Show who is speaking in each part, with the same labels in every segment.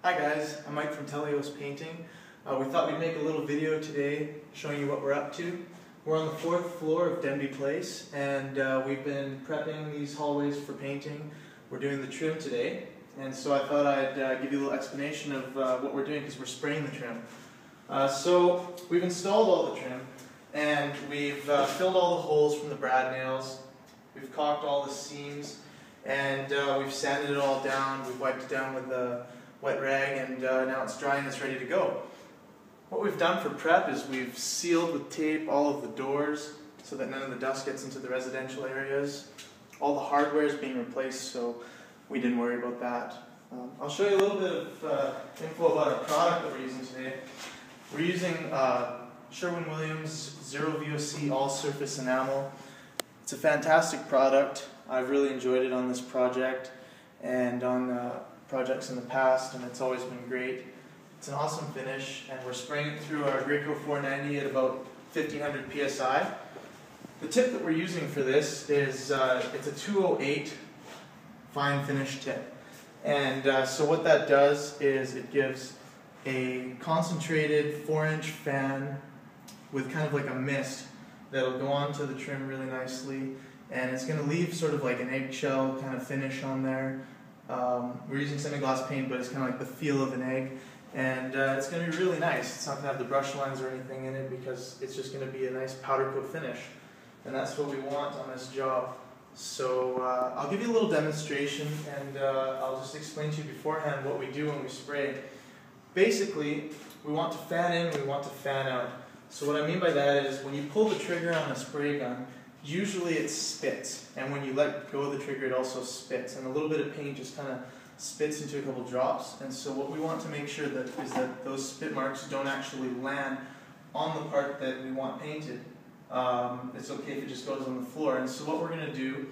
Speaker 1: Hi guys, I'm Mike from Teleios Painting. We thought we'd make a little video today showing you what we're up to. We're on the 4th floor of Denby Place, and we've been prepping these hallways for painting. We're doing the trim today, and so I thought I'd give you a little explanation of what we're doing because we're spraying the trim. So we've installed all the trim, and we've filled all the holes from the brad nails. We've caulked all the seams, and we've sanded it all down. We've wiped it down with a wet rag, and now it's dry and it's ready to go. What we've done for prep is we've sealed with tape all of the doors so that none of the dust gets into the residential areas. All the hardware is being replaced, so we didn't worry about that. I'll show you a little bit of info about our product that we're using today. We're using Sherwin-Williams Zero VOC All Surface Enamel. It's a fantastic product. I've really enjoyed it on this project and on projects in the past, and it's always been great. It's an awesome finish, and we're spraying it through our Graco 490 at about 1500 psi. The tip that we're using for this is it's a 208 fine finish tip, and so what that does is it gives a concentrated 4-inch fan with kind of like a mist that'll go onto the trim really nicely, and it's going to leave sort of like an eggshell kind of finish on there. We're using semi-gloss paint, but it's kind of like the feel of an egg, and it's going to be really nice. It's not going to have the brush lines or anything in it because it's just going to be a nice powder coat finish, and that's what we want on this job. So I'll give you a little demonstration, and I'll just explain to you beforehand what we do when we spray. Basically, we want to fan in, we want to fan out. So what I mean by that is when you pull the trigger on a spray gun, usually it spits, and when you let go of the trigger it also spits, and a little bit of paint just kind of spits into a couple drops. And so what we want to make sure that is that those spit marks don't actually land on the part that we want painted. It's okay if it just goes on the floor. And so what we're going to do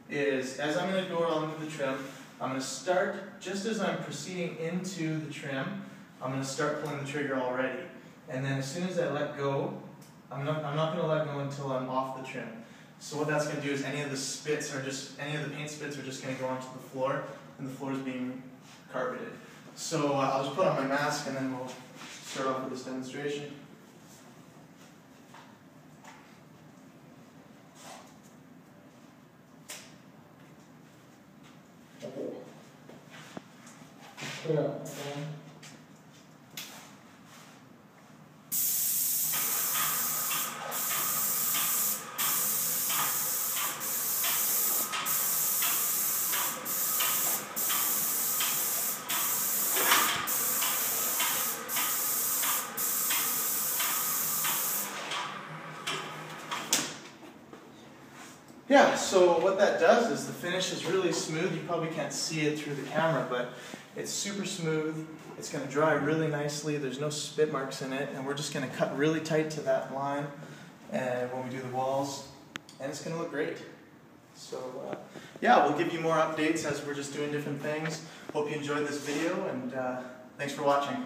Speaker 1: is, as I'm going to go along with the trim, I'm going to start just as I'm proceeding into the trim. I'm going to start pulling the trigger already, and then as soon as I let go, I'm not going to let go until I'm off the trim. So what that's going to do is any of the paint spits are just going to go onto the floor, and the floor is being carpeted. So I'll just put on my mask, and then we'll start off with this demonstration. Yeah, so what that does is the finish is really smooth. You probably can't see it through the camera, but it's super smooth. It's going to dry really nicely. There's no spit marks in it, and we're just going to cut really tight to that line and when we do the walls, and it's going to look great. So yeah, we'll give you more updates as we're just doing different things. Hope you enjoyed this video, and thanks for watching.